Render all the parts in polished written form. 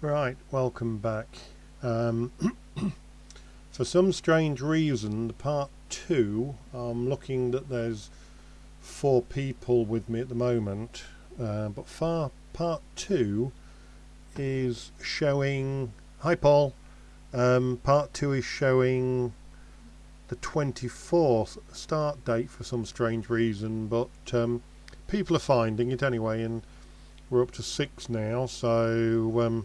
Right, welcome back. For some strange reason, the part 2, I'm looking that there's 4 people with me at the moment, but part 2 is showing, hi Paul, part 2 is showing the 24th start date for some strange reason, but people are finding it anyway, and we're up to 6 now, so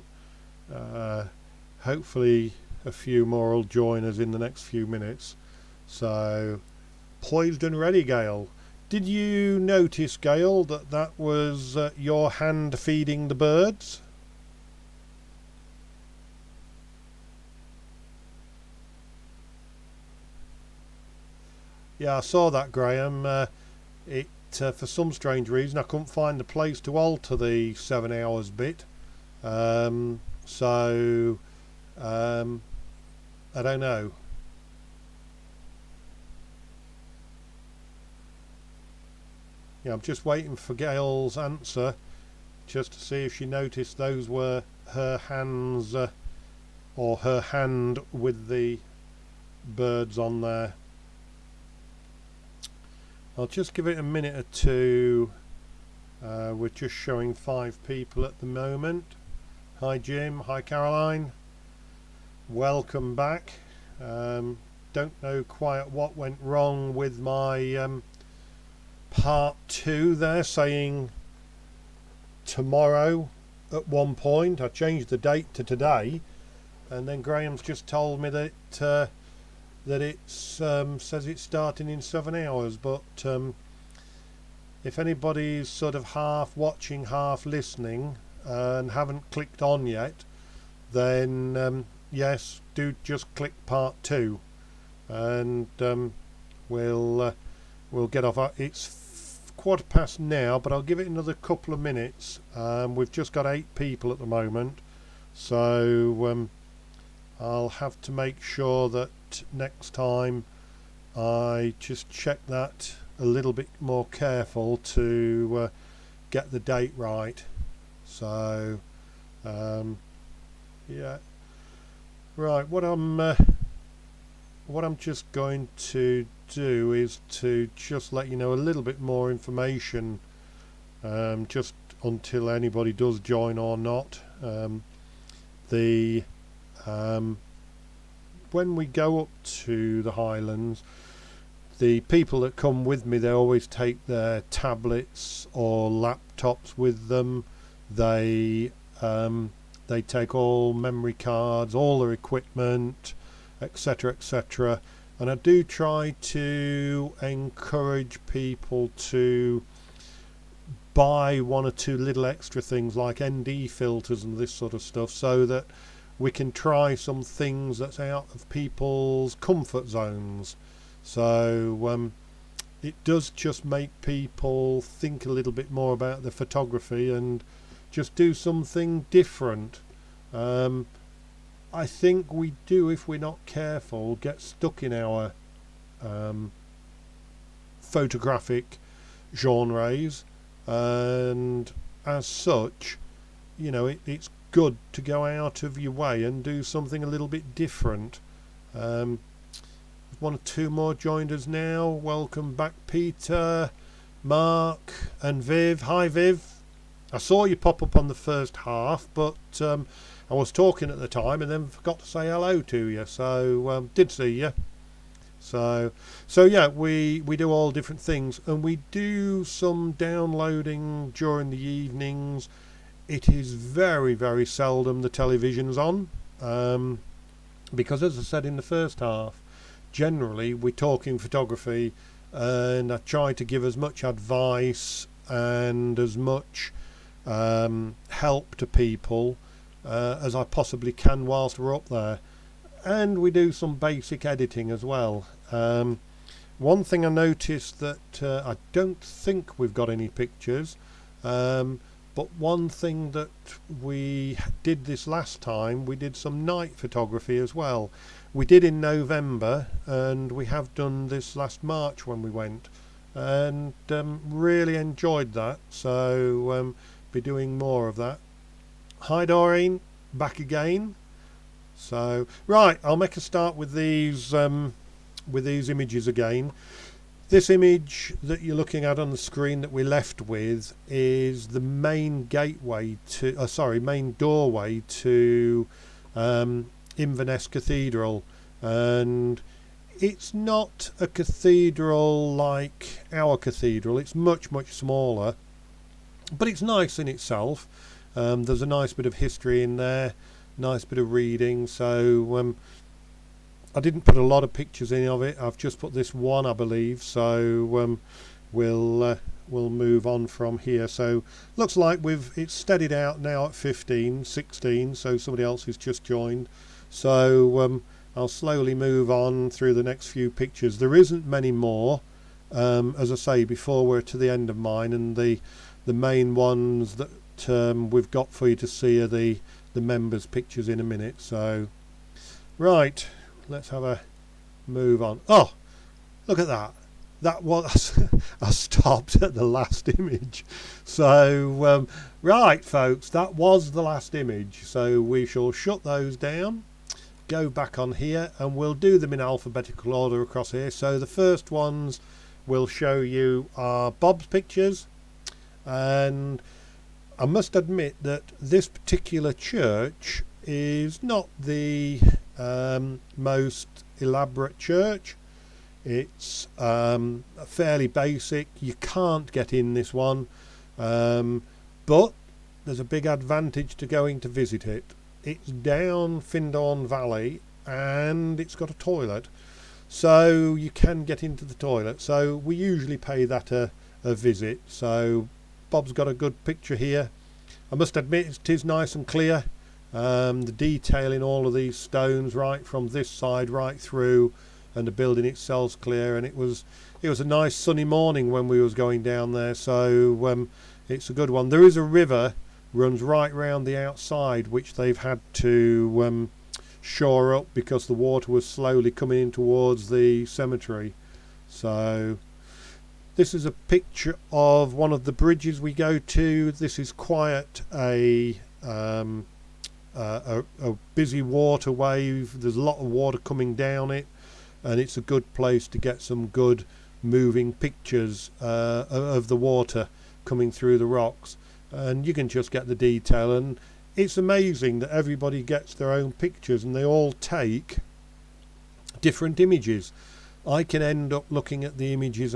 hopefully a few more will join us in the next few minutes. So, poised and ready, Gail. Did you notice, Gail, that was your hand feeding the birds? Yeah, I saw that, Graham. For some strange reason, I couldn't find the place to alter the 7 hours bit. So I don't know. Yeah, I'm just waiting for Gail's answer, just to see if she noticed those were her hands, or her hand with the birds on there. I'll just give it a minute or two. We're just showing 5 people at the moment. Hi Jim, hi Caroline, welcome back. Don't know quite what went wrong with my part 2 there, saying tomorrow at one point. I changed the date to today, and then Graham's just told me that it says it's starting in 7 hours, but if anybody's sort of half watching, half listening, and haven't clicked on yet, then yes, do just click part 2, and we'll get off. It's 1:15 now, but I'll give it another couple of minutes. We've just got 8 people at the moment, so I'll have to make sure that next time I just check that a little bit more careful to get the date right. So yeah, right, what I'm just going to do is to just let you know a little bit more information, just until anybody does join or not. When we go up to the Highlands, the people that come with me, they always take their tablets or laptops with them. They take all memory cards, all their equipment, etc., etc. And I do try to encourage people to buy 1 or 2 little extra things like ND filters and this sort of stuff, so that we can try some things that's out of people's comfort zones. So it does just make people think a little bit more about the photography and just do something different. I think we do, if we're not careful, get stuck in our photographic genres, and as such, you know, it's good to go out of your way and do something a little bit different. 1 or 2 more joined us now. Welcome back, Peter, Mark and Viv. Hi Viv, I saw you pop up on the first half, but I was talking at the time and then forgot to say hello to you, so did see you. So yeah, we do all different things, and we do some downloading during the evenings. It is very, very seldom the television's on, because as I said in the first half, generally we're talking photography, and I try to give as much advice and as much help to people as I possibly can whilst we're up there. And we do some basic editing as well. One thing I noticed that I don't think we've got any pictures, but one thing that we did this last time, we did some night photography as well. We did in November, and we have done this last March when we went, and really enjoyed that, so be doing more of that. Hi Doreen. back again. So right, I'll make a start with these images again. This image that you're looking at on the screen that we're left with is the main gateway to, main doorway to Inverness Cathedral, and it's not a cathedral like our cathedral. It's much, much smaller, but it's nice in itself. There's a nice bit of history in there, nice bit of reading. So I didn't put a lot of pictures in of it. I've just put this one, I believe. So we'll move on from here. So looks like it's steadied out now at 15, 16. So somebody else has just joined. So I'll slowly move on through the next few pictures. There isn't many more, as I say, before we're to the end of mine, and the main ones that we've got for you to see are the members' pictures in a minute. So right, let's have a move on. Oh, look at that. That was I stopped at the last image. So right, folks, that was the last image. So we shall shut those down, go back on here, and we'll do them in alphabetical order across here. So the first ones we'll show you are Bob's pictures, and I must admit that this particular church is not the most elaborate church. It's fairly basic. You can't get in this one, but there's a big advantage to going to visit it. It's down Findorn Valley, and it's got a toilet, so you can get into the toilet. So we usually pay that a visit. So Bob's got a good picture here. I must admit it is nice and clear. The detail in all of these stones, right from this side right through, and the building itself's clear. And it was a nice sunny morning when we was going down there. So it's a good one. There is a river runs right round the outside, which they've had to shore up because the water was slowly coming in towards the cemetery. So this is a picture of one of the bridges we go to. This is quite a busy waterway. There's a lot of water coming down it, and it's a good place to get some good moving pictures of the water coming through the rocks, and you can just get the detail. And it's amazing that everybody gets their own pictures and they all take different images. I can end up looking at the images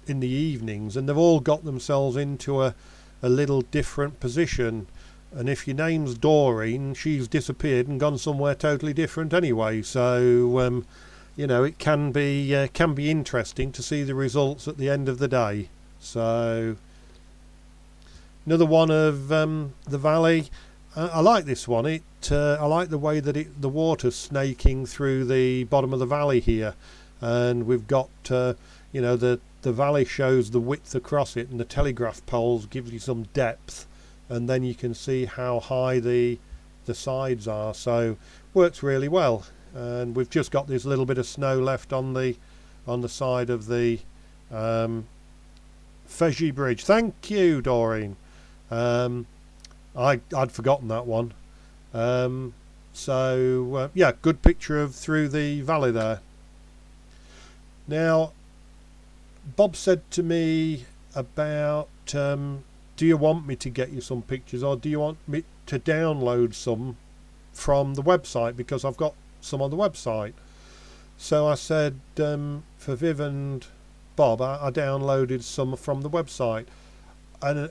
in the evenings, and they've all got themselves into a little different position. And if your name's Doreen, she's disappeared and gone somewhere totally different anyway. So it can be interesting to see the results at the end of the day. So another one of the valley. I like this one. I like the way that the water's snaking through the bottom of the valley here, and we've got the valley shows the width across it, and the telegraph poles give you some depth, and then you can see how high the sides are. So works really well. And we've just got this little bit of snow left on the side of the Fejie Bridge. Thank you, Doreen. I'd forgotten that one. Yeah, good picture of through the valley there. Now, Bob said to me about, do you want me to get you some pictures, or do you want me to download some from the website, because I've got some on the website. So I said, for Viv and Bob, I downloaded some from the website, and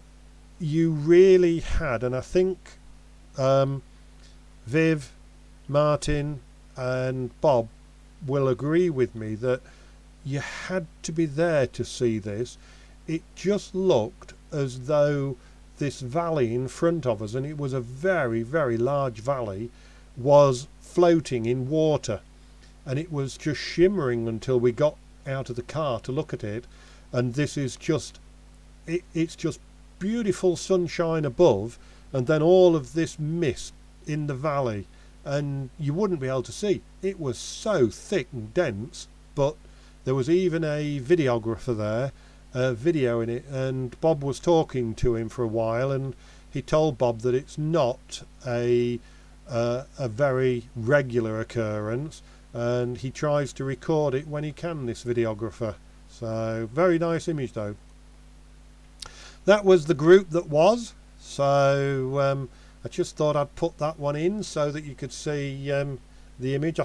you really had, and I think Viv, Martin and Bob will agree with me that you had to be there to see this. It just looked as though this valley in front of us, and it was a very, very large valley, was floating in water, and it was just shimmering until we got out of the car to look at it. And this is just it's just beautiful sunshine above, and then all of this mist in the valley, and you wouldn't be able to see. It was so thick and dense, but there was even a videographer there videoing it, and Bob was talking to him for a while, and he told Bob that it's not a a very regular occurrence, and he tries to record it when he can, this videographer. So very nice image though. That was the group that was. So I just thought I'd put that one in so that you could see the image.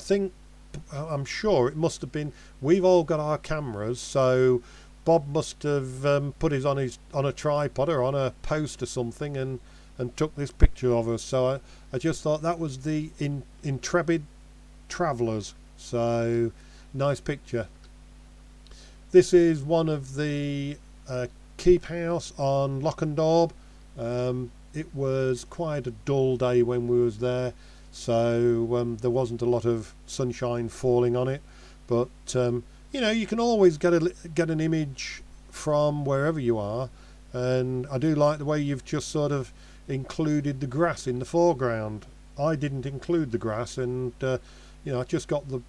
I'm sure it must have been, we've all got our cameras, so Bob must have put his on a tripod or on a post or something and took this picture of us. So I just thought that was the Intrepid Travellers. So nice picture. This is one of the keep house on Loch and Daub. It was quite a dull day when we was there, so there wasn't a lot of sunshine falling on it, but you know, you can always get an image from wherever you are, and I do like the way you've just sort of included the grass in the foreground. I didn't include the grass, and you know, I just got the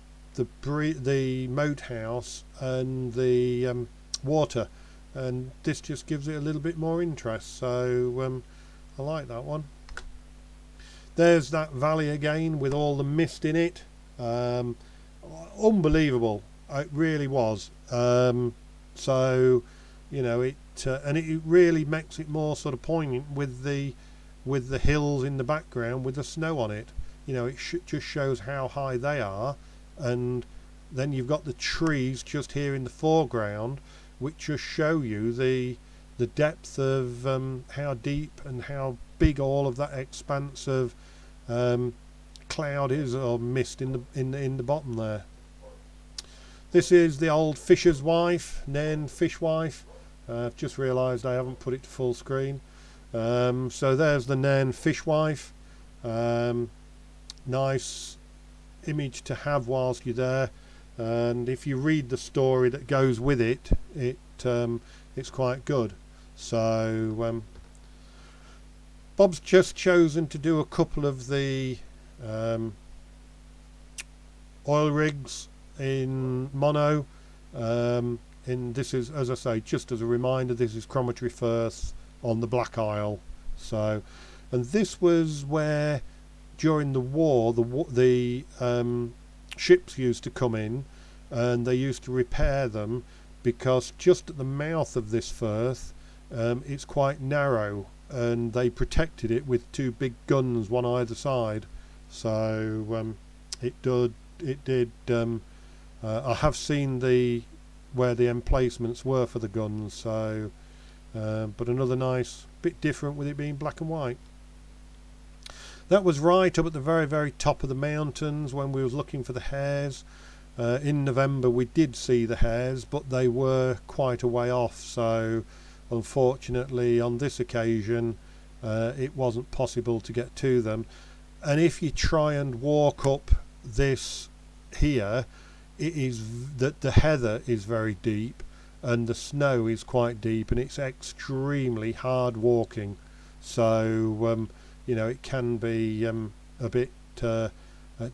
moat house and the water, and this just gives it a little bit more interest. So I like that one. There's that valley again with all the mist in it. Unbelievable, it really was. So you know, and it really makes it more sort of poignant with the hills in the background with the snow on it. You know, it just shows how high they are, and then you've got the trees just here in the foreground, which just show you the depth of how deep and how big all of that expanse of cloud is, or mist in the bottom there. This is the old fisher's wife, Nairn fishwife. I've just realised I haven't put it to full screen. So there's the Nairn fishwife. Nice image to have whilst you're there, and if you read the story that goes with it, it's quite good. So Bob's just chosen to do a couple of the oil rigs in mono, and this is, as I say, just as a reminder, this is Cromarty Firth on the Black Isle. So, and this was where during the war the ships used to come in, and they used to repair them, because just at the mouth of this firth it's quite narrow, and they protected it with two big guns, one either side. So it did I have seen where the emplacements were for the guns. So but another nice bit different with it being black and white. That was right up at the very, very top of the mountains when we was looking for the hares. In November we did see the hares, but they were quite a way off, so unfortunately on this occasion it wasn't possible to get to them. And if you try and walk up this here, it is that the heather is very deep and the snow is quite deep, and it's extremely hard walking. So you know, it can be a bit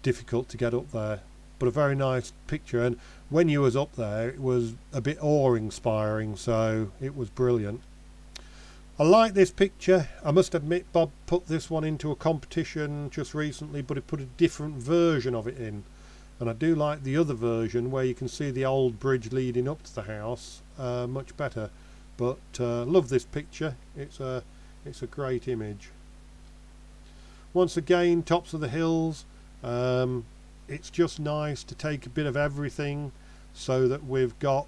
difficult to get up there, but a very nice picture. And when you was up there, it was a bit awe-inspiring, so it was brilliant. I like this picture. I must admit, Bob put this one into a competition just recently, but he put a different version of it in, and I do like the other version where you can see the old bridge leading up to the house much better. But love this picture. It's a great image. Once again, tops of the hills. It's just nice to take a bit of everything so that we've got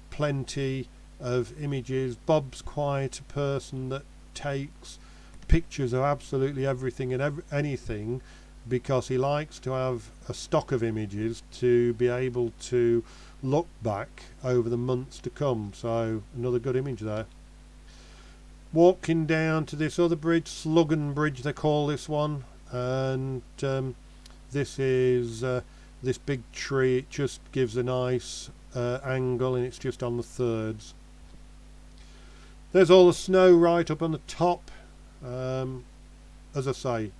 plenty of images. Bob's quite a person that takes pictures of absolutely everything and anything, because he likes to have a stock of images to be able to look back over the months to come. So another good image there. Walking down to this other bridge, Sluggan Bridge they call this one, and this is this big tree. It just gives a nice angle, and it's just on the thirds. There's all the snow right up on the top. As I say,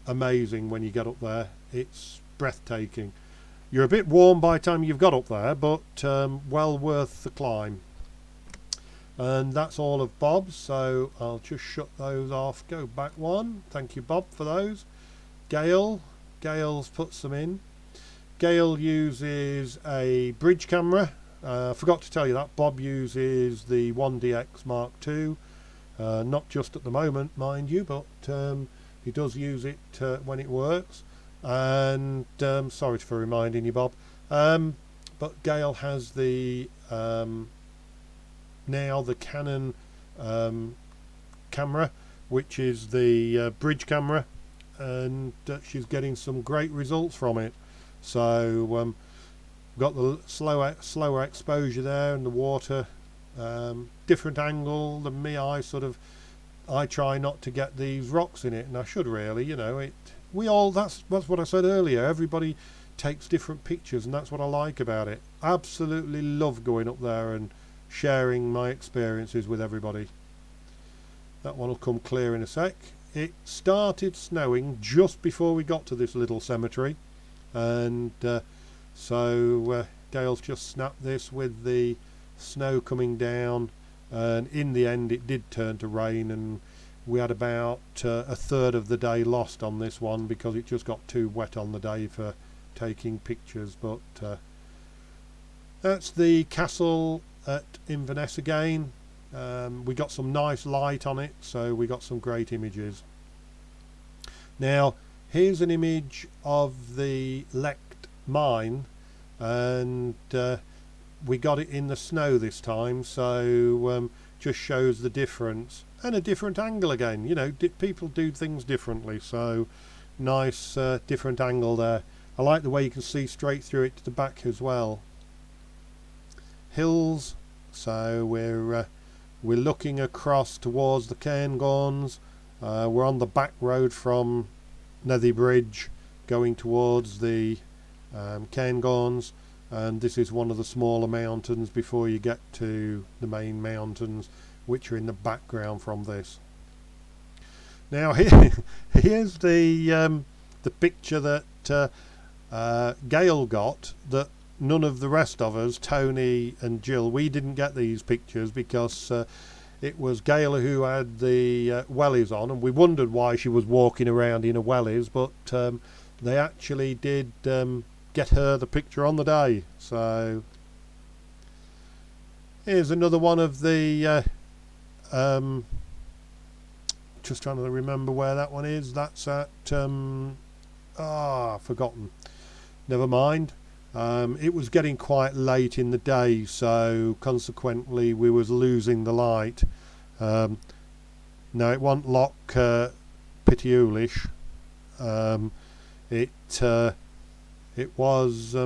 amazing when you get up there. It's breathtaking. You're a bit warm by the time you've got up there, but well worth the climb. And that's all of Bob's, so I'll just shut those off. Go back one. Thank you, Bob, for those. Gail's put some in. Gail uses a bridge camera. Forgot to tell you that Bob uses the 1DX Mark II. Not just at the moment, mind you, but he does use it when it works. And sorry for reminding you, Bob. But Gail has the now the Canon camera, which is the bridge camera, and she's getting some great results from it. So got the slower exposure there, and the water different angle than me. I try not to get these rocks in it, and I should really, you know. That's what I said earlier. Everybody takes different pictures, and that's what I like about it. Absolutely love going up there and sharing my experiences with everybody. That one will come clear in a sec. It started snowing just before we got to this little cemetery, and so Gail's just snapped this with the snow coming down, and in the end it did turn to rain, and we had about a third of the day lost on this one because it just got too wet on the day for taking pictures. But that's the castle at Inverness again. We got some nice light on it, so we got some great images. Now here's an image of the Lecht mine, and we got it in the snow this time, so just shows the difference, and a different angle again. You know, people do things differently, so nice different angle there. I like the way you can see straight through it to the back as well. Hills, so we're looking across towards the Cairngorms. We're on the back road from Nethy Bridge going towards the Cairngorms, and this is one of the smaller mountains before you get to the main mountains, which are in the background from this. Now here's the picture that Gail got, that none of the rest of us, Tony and Jill, we didn't get these pictures because it was Gail who had the wellies on, and we wondered why she was walking around in a wellies, but they actually did get her the picture on the day. So here's another one of the just trying to remember where that one is. That's at forgotten, never mind. It was getting quite late in the day, so consequently we was losing the light. No, it wasn't Loch Pitioolish. It was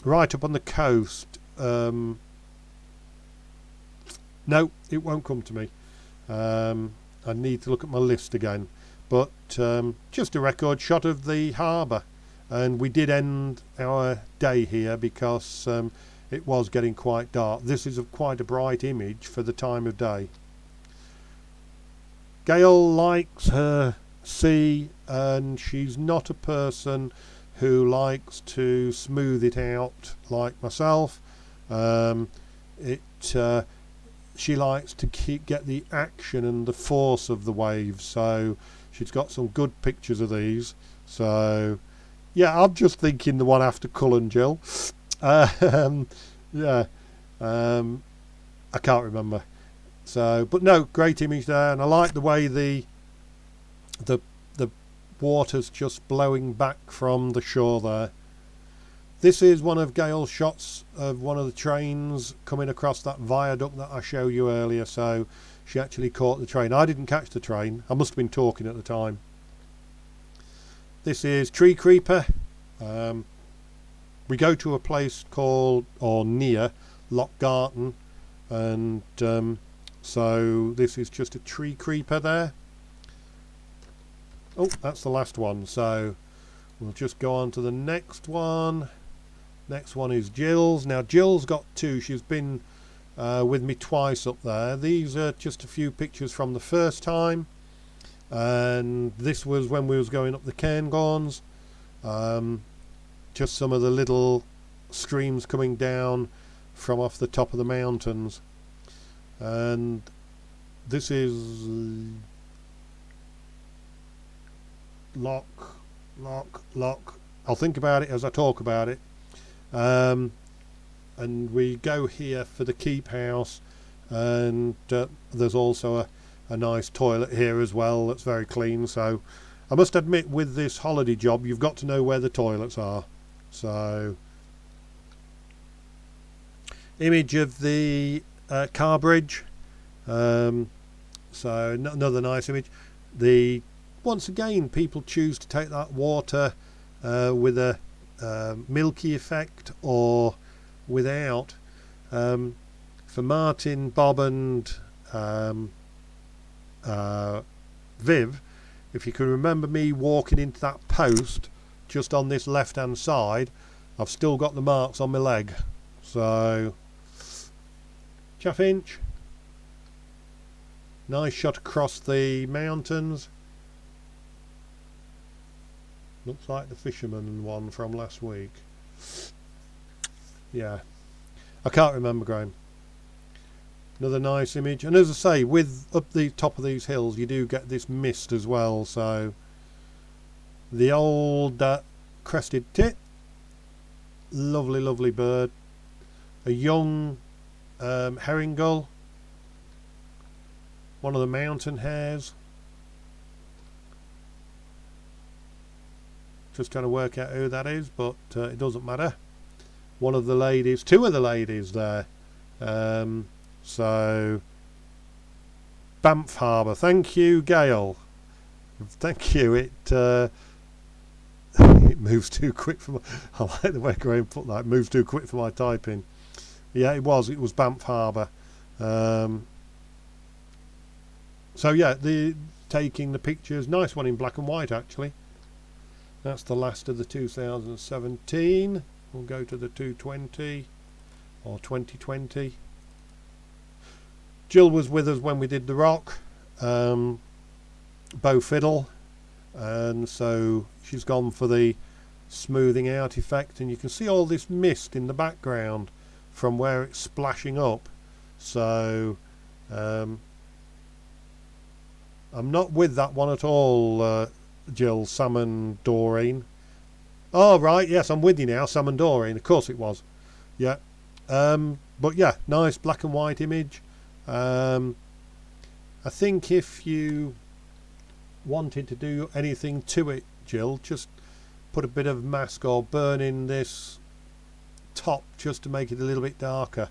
right up on the coast. No, it won't come to me. I need to look at my list again. But just a record shot of the harbour. And we did end our day here because it was getting quite dark. This is quite a bright image for the time of day. Gail likes her sea, and she's not a person who likes to smooth it out like myself. She likes to get the action and the force of the waves, so she's got some good pictures of these. So yeah, I'm just thinking the one after Cullen, Jill. I can't remember. So, but no, great image there, and I like the way the water's just blowing back from the shore there. This is one of Gail's shots of one of the trains coming across that viaduct that I showed you earlier. So she actually caught the train. I didn't catch the train. I must have been talking at the time. This is Tree Creeper. We go to a place called, or near, Loch Garten, and so this is just a tree creeper there. Oh, that's the last one, so we'll just go on to the next one. Next one is Jill's. Now Jill's got two. She's been with me twice up there. These are just a few pictures from the first time, and this was when we was going up the Cairngorms. Just some of the little streams coming down from off the top of the mountains. and this is lock. I'll think about it as I talk about it. And we go here for the keep house, and there's also a nice toilet here as well that's very clean. So I must admit, with this holiday job, you've got to know where the toilets are. So image of the car bridge. So another nice image. Once again, people choose to take that water with a milky effect or without. For Martin, Bob and Viv, if you can remember me walking into that post just on this left hand side, I've still got the marks on my leg. So Chaffinch, nice shot across the mountains. Looks like the fisherman one from last week. Yeah, I can't remember, Graham. Another nice image, and as I say, with up the top of these hills you do get this mist as well. So the old crested tit, lovely bird. A young herring gull, one of the mountain hares. Just trying to work out who that is, but it doesn't matter. One of the ladies, two of the ladies there. So Banff Harbour. Thank you, Gail. Thank you. It it moves too quick for my. I like the way Graham put that. It moves too quick for my typing. Yeah, it was Banff Harbour. So yeah, taking the pictures. Nice one in black and white, actually. That's the last of the 2017. We'll go to the 220 or 2020. Jill was with us when we did the rock, bow fiddle, and so she's gone for the smoothing out effect, and you can see all this mist in the background from where it's splashing up. So I'm not with that one at all, Jill. Salmon Doreen. Oh right, yes, I'm with you now. Salmon Doreen, of course it was. Yeah. But yeah, nice black and white image. I think if you wanted to do anything to it, Jill, just put a bit of mask or burn in this top just to make it a little bit darker.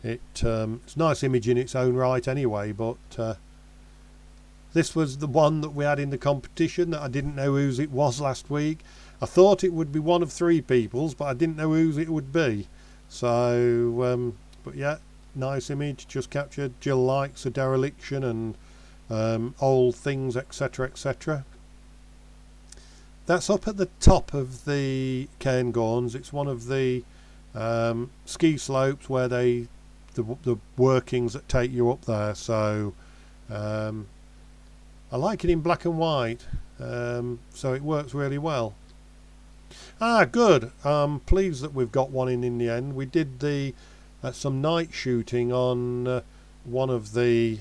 It's a nice image in its own right anyway, but this was the one that we had in the competition that I didn't know whose it was last week. I thought it would be one of three people's, but I didn't know whose it would be. So but yeah, nice image, just captured. Jill likes a dereliction and old things, etc, etc. That's up at the top of the Cairngorms. It's one of the ski slopes where the workings that take you up there. So I like it in black and white, so it works really well. Good. I'm pleased that we've got one in the end. We did some night shooting on one of the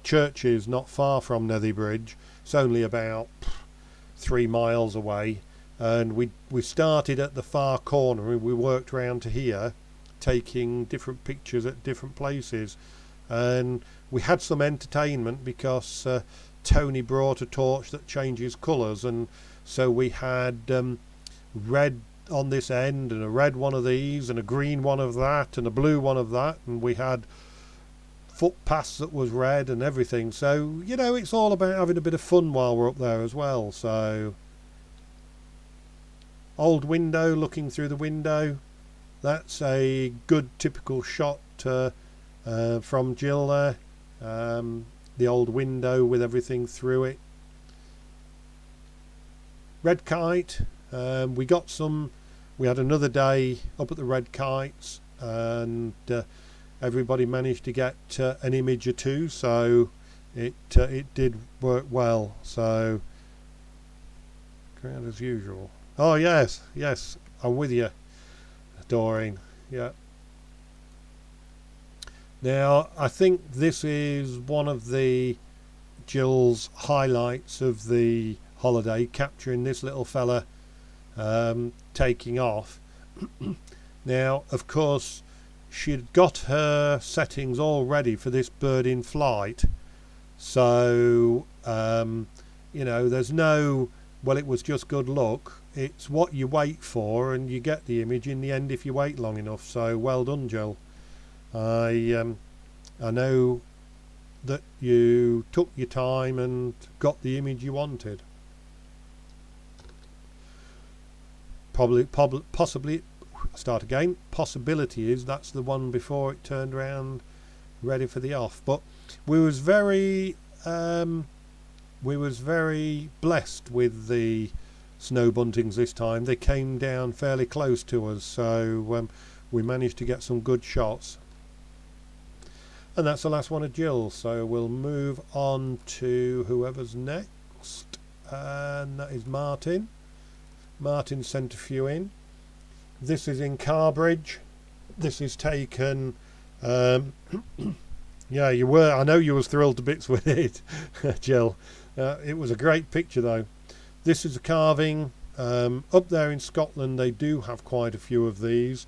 churches not far from Nethybridge. It's only about 3 miles away, and we started at the far corner and we worked round to here, taking different pictures at different places, and we had some entertainment because Tony brought a torch that changes colours, and so we had red on this end and a red one of these and a green one of that and a blue one of that, and we had footpaths that was red and everything. So you know, it's all about having a bit of fun while we're up there as well. So old window, looking through the window, that's a good typical shot from Jill there. The old window with everything through it. Red kite, we had another day up at the red kites, and everybody managed to get an image or two, so it did work well. So crowd as usual. Oh yes, I'm with you, Doreen. Yeah. Now I think this is one of the Jill's highlights of the holiday, capturing this little fella taking off. Now of course she'd got her settings all ready for this bird in flight, so you know, there's no, well, it was just good luck. It's what you wait for, and you get the image in the end if you wait long enough. So well done, Jill. I know that you took your time and got the image you wanted. Possibly, start again. Possibility is that's the one before it turned around, ready for the off. But we was very blessed with the snow buntings this time. They came down fairly close to us, so we managed to get some good shots. And that's the last one of Jill's, so we'll move on to whoever's next, and that is Martin. Martin sent a few in. This is in Carbridge. This is taken yeah, you were, I know you was thrilled to bits with it, Jill. It was a great picture though. This is a carving. Up there in Scotland they do have quite a few of these.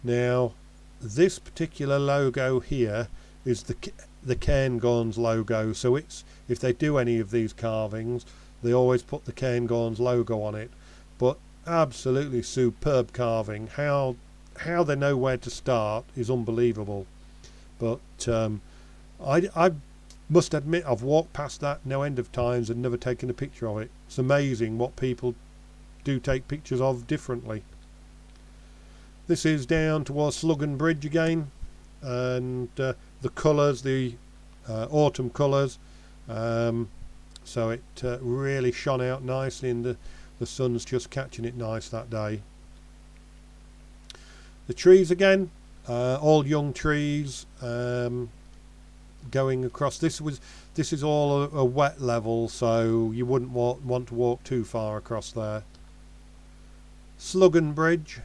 Now this particular logo here is the Cairngorms logo, so it's, if they do any of these carvings they always put the Cairngorms logo on it. But absolutely superb carving. How they know where to start is unbelievable. But I must admit I've walked past that no end of times and never taken a picture of it. It's amazing what people do take pictures of differently. This is down towards Sluggan Bridge again, and the colours, the autumn colours, so it really shone out nicely, and the sun's just catching it nice that day. The trees again, all young trees, going across. This is all a wet level, so you wouldn't want to walk too far across there. Sluggan Bridge,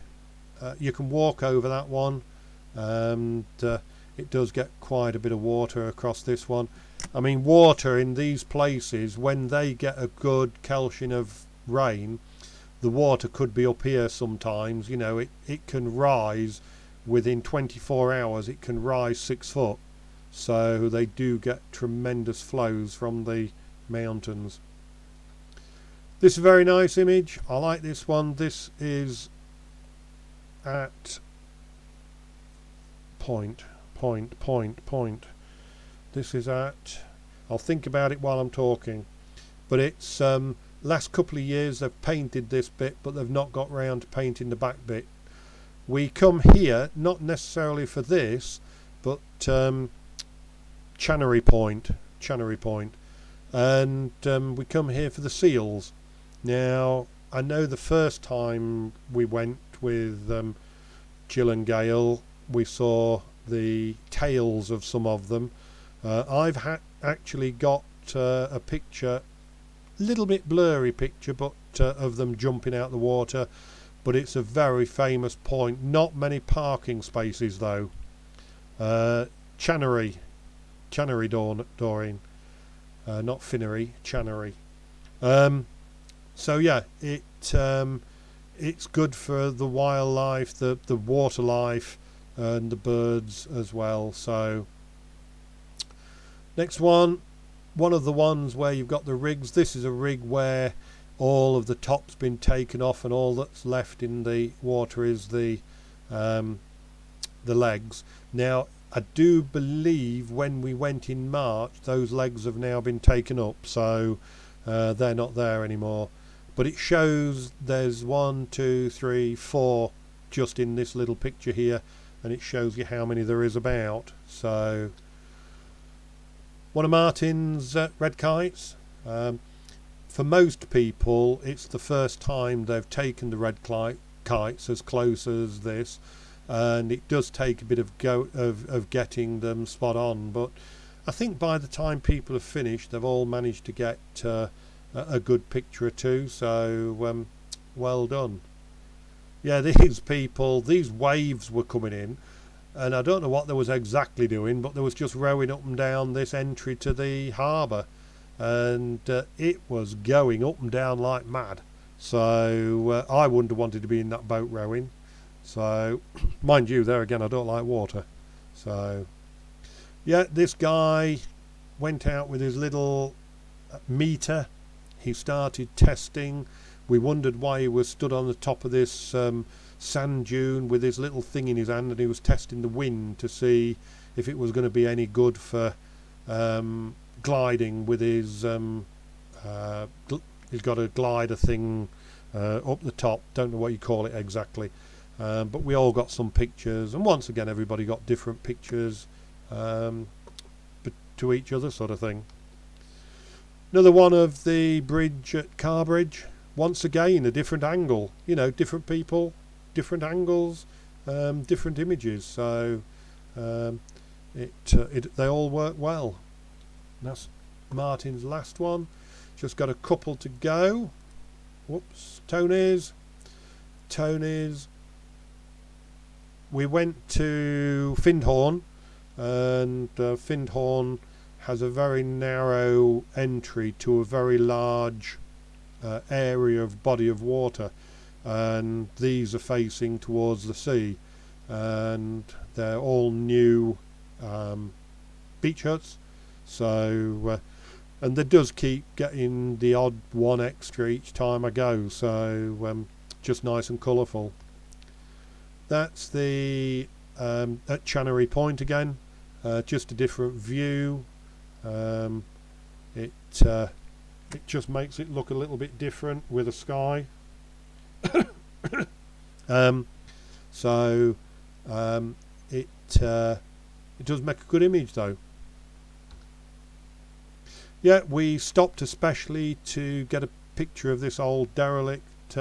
you can walk over that one, and it does get quite a bit of water across this one. I mean, water in these places, when they get a good kelching of rain, the water could be up here sometimes. You know, it can rise within 24 hours, it can rise 6 foot. So they do get tremendous flows from the mountains. This is a very nice image. I like this one. This is at point. This is at, I'll think about it while I'm talking, but it's last couple of years they've painted this bit, but they've not got round to painting the back bit. We come here not necessarily for this, but Channery Point, and we come here for the seals. Now I know the first time we went with Jill and Gail, we saw the tails of some of them. I've actually got a picture, little bit blurry picture, but of them jumping out the water. But it's a very famous point. Not many parking spaces though. Channery Doreen, not Finnery, Channery. So yeah, it's good for the wildlife, the water life, and the birds as well. So next one of the ones where you've got the rigs. This is a rig where all of the top's been taken off, and all that's left in the water is the legs. Now I do believe when we went in March those legs have now been taken up, so they're not there anymore. But it shows there's 1, 2, 3, 4 just in this little picture here, and it shows you how many there is about. So one of Martin's red kites. For most people it's the first time they've taken the red kites as close as this, and it does take a bit of getting them spot on, but I think by the time people have finished they've all managed to get a good picture or two, so well done. Yeah, these people, these waves were coming in, and I don't know what they was exactly doing, but they was just rowing up and down this entry to the harbour, and it was going up and down like mad. So I wouldn't have wanted to be in that boat rowing. So mind you, there again, I don't like water. So yeah, this guy went out with his little meter. He started testing. We wondered why he was stood on the top of this sand dune with his little thing in his hand, and he was testing the wind to see if it was going to be any good for gliding with his he's got a glider thing up the top. Don't know what you call it exactly, but we all got some pictures, and once again everybody got different pictures to each other, sort of thing. Another one of the bridge at Carbridge. Once again, a different angle. You know, different people, different angles, different images. So they all work well. And that's Martin's last one. Just got a couple to go. Whoops, Tony's. We went to Findhorn, and Findhorn has a very narrow entry to a very large area of body of water, and these are facing towards the sea, and they're all new beach huts. So and they does keep getting the odd one extra each time I go, so just nice and colourful. That's the at Channery Point again, just a different view. It just makes it look a little bit different with the sky. So it does make a good image though. Yeah, we stopped especially to get a picture of this old derelict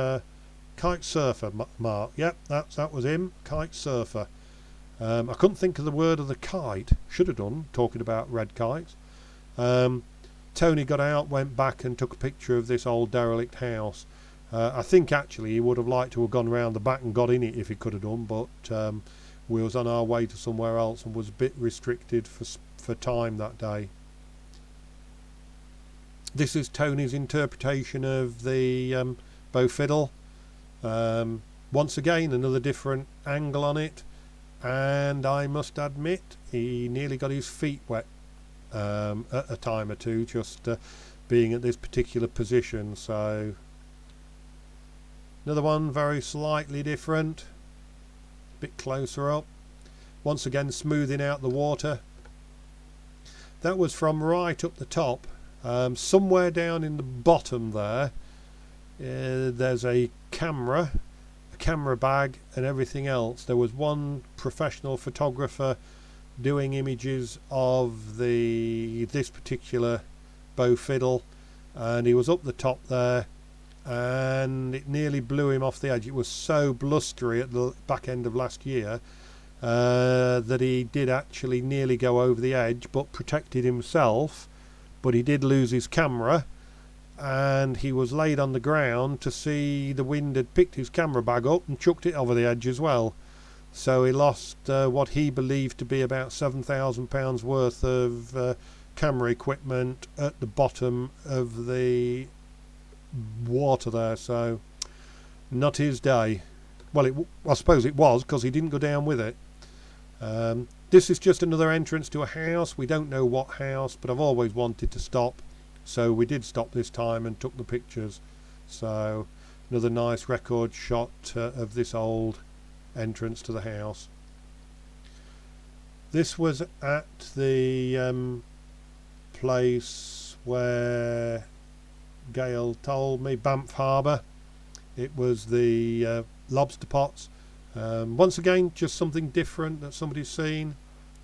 kite surfer, Mark. Yep, that was him, kite surfer. I couldn't think of the word of the kite. Should have done, talking about red kites. Tony got out, went back and took a picture of this old derelict house. I think actually he would have liked to have gone round the back and got in it if he could have done, but we was on our way to somewhere else and was a bit restricted for time that day. This is Tony's interpretation of the bow fiddle. Once again, another different angle on it, and I must admit he nearly got his feet wet at a time or two, just being at this particular position. So another one very slightly different, a bit closer up, once again smoothing out the water. That was from right up the top. Somewhere down in the bottom there, there's a camera bag and everything else. There was one professional photographer doing images of this particular bow fiddle, and he was up the top there, and it nearly blew him off the edge. It was so blustery at the back end of last year that he did actually nearly go over the edge, but protected himself. But he did lose his camera, and he was laid on the ground to see the wind had picked his camera bag up and chucked it over the edge as well. So he lost what he believed to be about £7,000 worth of camera equipment at the bottom of the water there. So not his day. Well, I suppose it was, because he didn't go down with it. This is just another entrance to a house. We don't know what house, but I've always wanted to stop, so we did stop this time and took the pictures. So another nice record shot of this old entrance to the house. This was at the place where Gail told me, Banff Harbour. It was the lobster pots. Once again, just something different that somebody's seen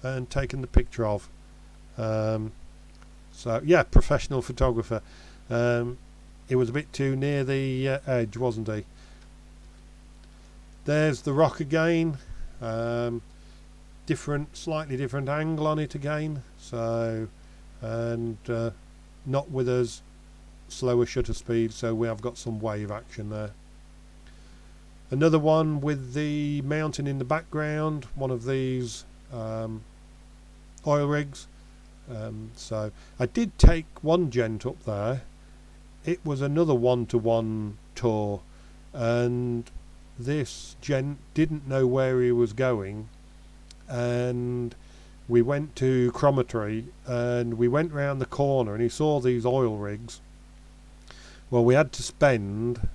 and taken the picture of. So yeah, professional photographer. He was a bit too near the edge, wasn't he? There's the rock again. Slightly different angle on it again. So, and not with as slower shutter speed, so we have got some wave action there. Another one with the mountain in the background, one of these oil rigs. So I did take one gent up there. It was another one-to-one tour, and this gent didn't know where he was going, and we went to Cromarty and we went round the corner and he saw these oil rigs. Well, we had to spend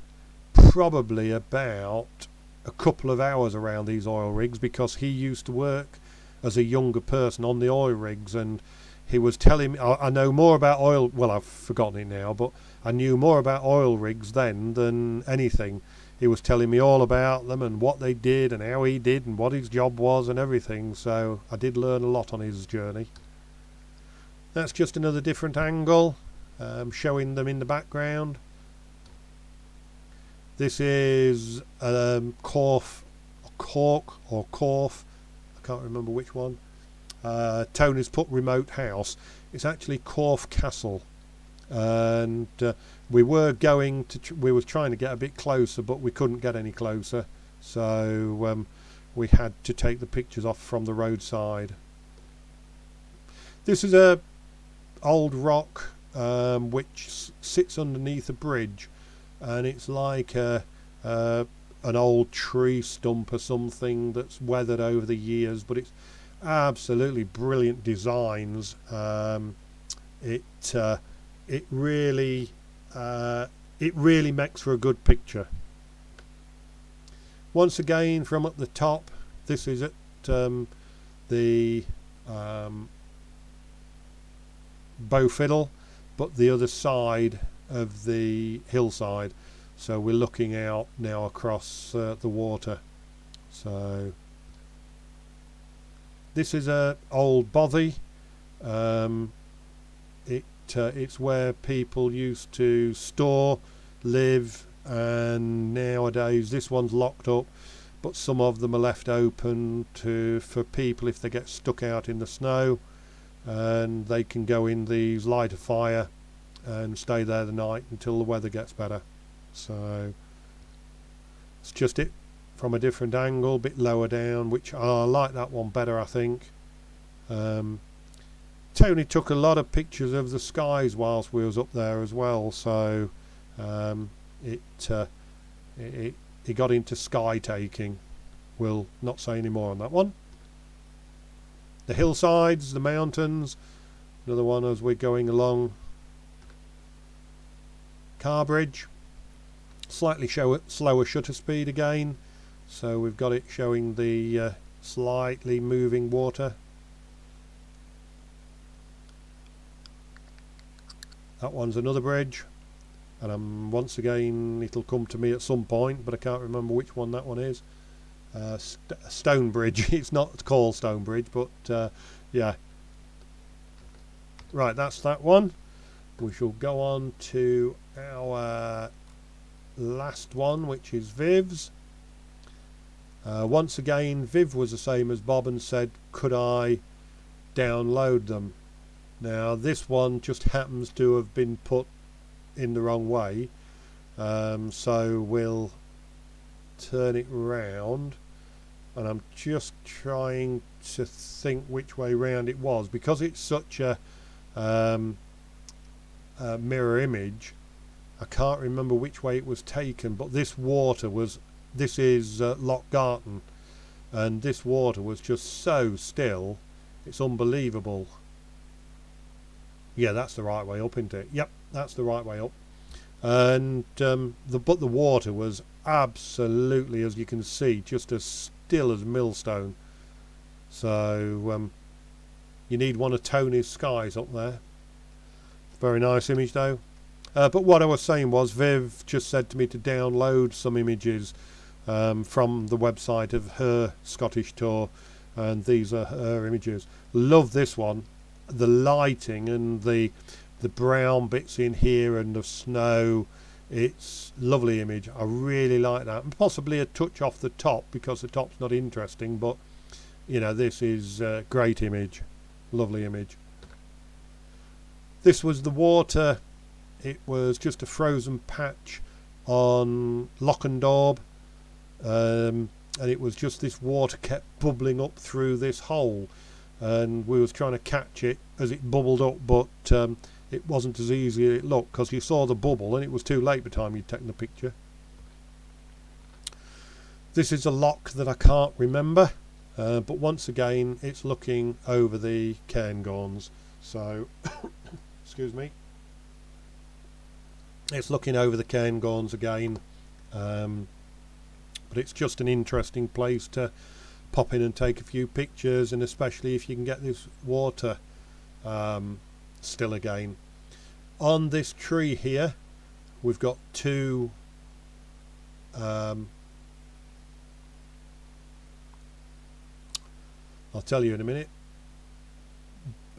probably about a couple of hours around these oil rigs, because he used to work as a younger person on the oil rigs, and he was telling me, I know more about oil, well, I've forgotten it now, but I knew more about oil rigs then than anything. He was telling me all about them and what they did and how he did and what his job was and everything, so I did learn a lot on his journey. That's just another different angle, showing them in the background. This is Cork, I can't remember which one. Tony's put remote house. It's actually Corfe Castle, and we were going to we was trying to get a bit closer, but we couldn't get any closer, so we had to take the pictures off from the roadside. This is a old rock which sits underneath a bridge, and it's like an old tree stump or something that's weathered over the years, but it's absolutely brilliant designs. It really makes for a good picture. Once again, from up the top, this is at the Bow Fiddle, but the other side of the hillside, so we're looking out now across the water. So this is a old bothy. It's where people used to store, live, and nowadays this one's locked up, but some of them are left open for people if they get stuck out in the snow, and they can go in these, light a fire and stay there the night until the weather gets better. So it's just it from a different angle, a bit lower down, which I like that one better, I think. Tony took a lot of pictures of the skies whilst we was up there as well, so he got into sky taking. We'll not say any more on that one. The hillsides, the mountains, another one as we're going along. Car bridge, slightly slower shutter speed again, so we've got it showing the slightly moving water. That one's another bridge, and once again it'll come to me at some point, but I can't remember which one that one is. Stone bridge. It's not called Stone Bridge, but yeah. Right, that's that one. We shall go on to our last one, which is Viv's. Once again, Viv was the same as Bob and said, could I download them? Now this one just happens to have been put in the wrong way, so we'll turn it round, and I'm just trying to think which way round it was, because it's such a mirror image. I can't remember which way it was taken, but this is Loch Garten, and this water was just so still, it's unbelievable. Yeah, that's the right way up, isn't it? Yep, that's the right way up. And but the water was absolutely, as you can see, just as still as millstone. So you need one of Tony's skies up there. Very nice image though. But what I was saying was, Viv just said to me to download some images from the website of her Scottish tour, and these are her images. Love this one. The lighting and the brown bits in here and the snow, it's lovely image. I really like that, and possibly a touch off the top because the top's not interesting, but you know, this is a great image, lovely image. This was the water. It was just a frozen patch on Loch and Daub. and it was just this water kept bubbling up through this hole, and we was trying to catch it as it bubbled up, but it wasn't as easy as it looked, because you saw the bubble and it was too late by the time you'd taken the picture. This is a lock that I can't remember, but once again it's looking over the cairngorms, so excuse me, it's looking over the cairngorms again, but it's just an interesting place to pop in and take a few pictures, and especially if you can get this water still again. On this tree here we've got two I'll tell you in a minute.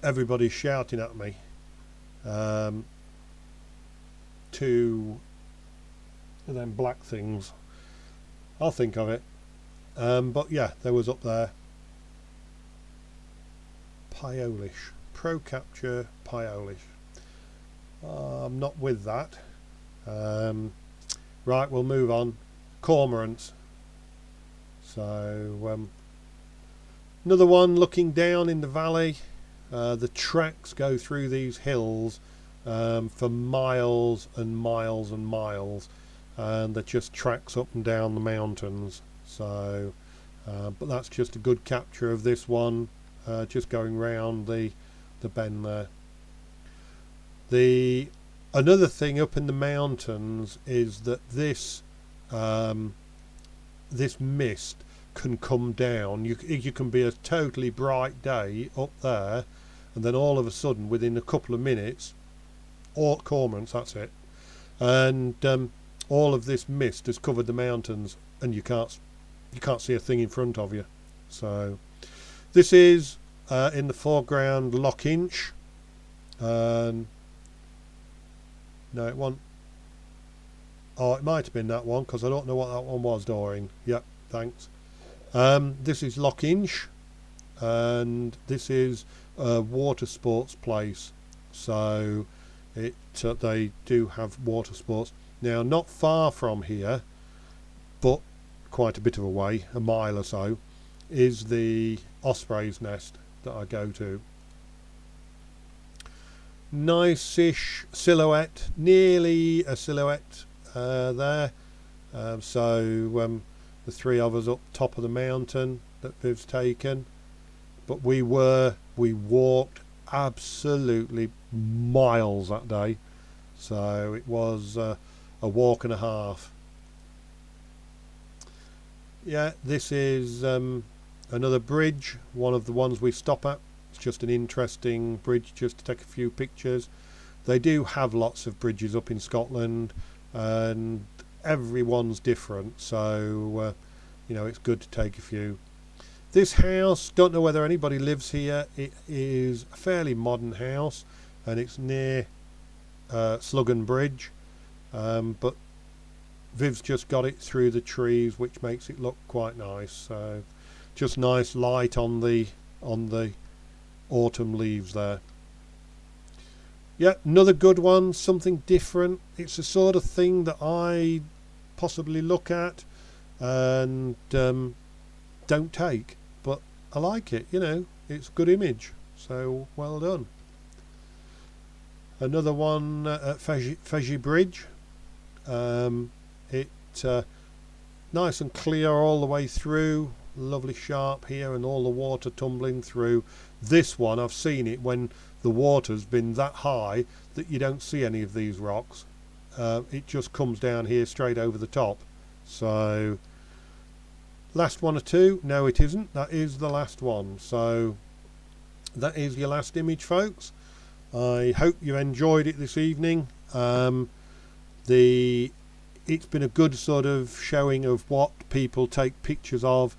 Everybody's shouting at me. Two of them black things. I'll think of it. But yeah, there was up there. Pyolish. Pro Capture Pyolish. I'm not with that. Right, we'll move on. Cormorants. So another one looking down in the valley. The tracks go through these hills for miles and miles and miles, and they're just tracks up and down the mountains. So but that's just a good capture of this one, just going round the bend there. Another thing up in the mountains is that this mist can come down. You can be a totally bright day up there, and then all of a sudden within a couple of minutes, all cormorants, that's it, and all of this mist has covered the mountains, and you can't see a thing in front of you. So this is in the foreground Lochinch. No, it wasn't. Oh, it might have been that one, because I don't know what that one was, Doreen. Yep, thanks. This is Lochinch, and this is a water sports place, so they do have water sports. Now, not far from here, but quite a bit of a way, a mile or so, is the osprey's nest that I go to. Nice-ish silhouette, nearly a silhouette there. So the three of us up top of the mountain that Viv's taken, but we walked absolutely miles that day, so it was a walk and a half. Yeah, this is another bridge, one of the ones we stop at. It's just an interesting bridge just to take a few pictures. They do have lots of bridges up in Scotland, and everyone's different, so you know, it's good to take a few. This house, don't know whether anybody lives here. It is a fairly modern house, and it's near Sluggan Bridge, but Viv's just got it through the trees, which makes it look quite nice. So just nice light on the autumn leaves there. Yeah, another good one, something different. It's the sort of thing that I possibly look at and don't take, but I like it, you know, it's a good image, so well done. Another one at Fezzy Bridge. Nice and clear all the way through, lovely sharp here, and all the water tumbling through. This one, I've seen it when the water's been that high that you don't see any of these rocks. It just comes down here straight over the top. So last one or two? No, it isn't. That is the last one. So that is your last image, folks. I hope you enjoyed it this evening. It's been a good sort of showing of what people take pictures of.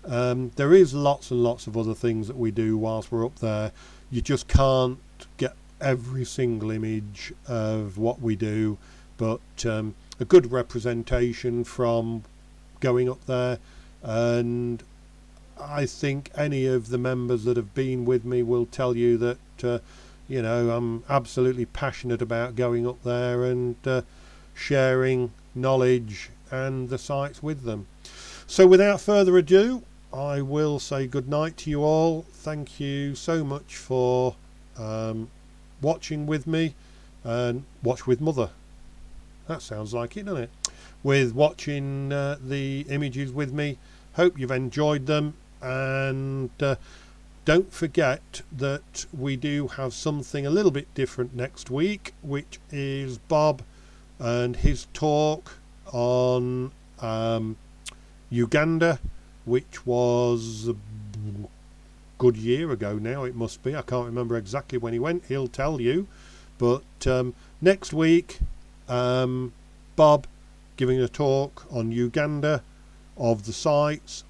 There is lots and lots of other things that we do whilst we're up there. You just can't get every single image of what we do, but a good representation from going up there. And I think any of the members that have been with me will tell you that you know, I'm absolutely passionate about going up there and sharing knowledge and the sites with them. So without further ado, I will say good night to you all. Thank you so much for watching with me, and watch with mother. That sounds like it, doesn't it? With watching the images with me. Hope you've enjoyed them, and don't forget that we do have something a little bit different next week, which is Bob and his talk on Uganda, which was a good year ago now, it must be. I can't remember exactly when he went. He'll tell you. But next week, Bob giving a talk on Uganda, of the sights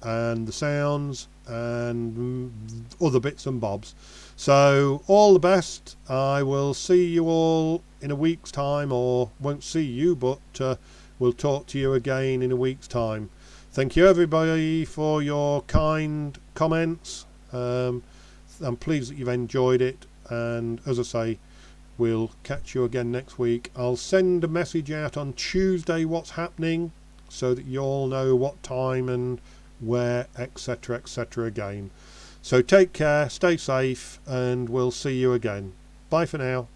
and the sounds and other bits and bobs. So all the best. I will see you all in a week's time, or won't see you, but we'll talk to you again in a week's time. Thank you everybody for your kind comments. I'm pleased that you've enjoyed it, and as I say, we'll catch you again next week. I'll send a message out on Tuesday what's happening, so that you all know what time and where, etc, etc again. So take care, stay safe, and we'll see you again. Bye for now.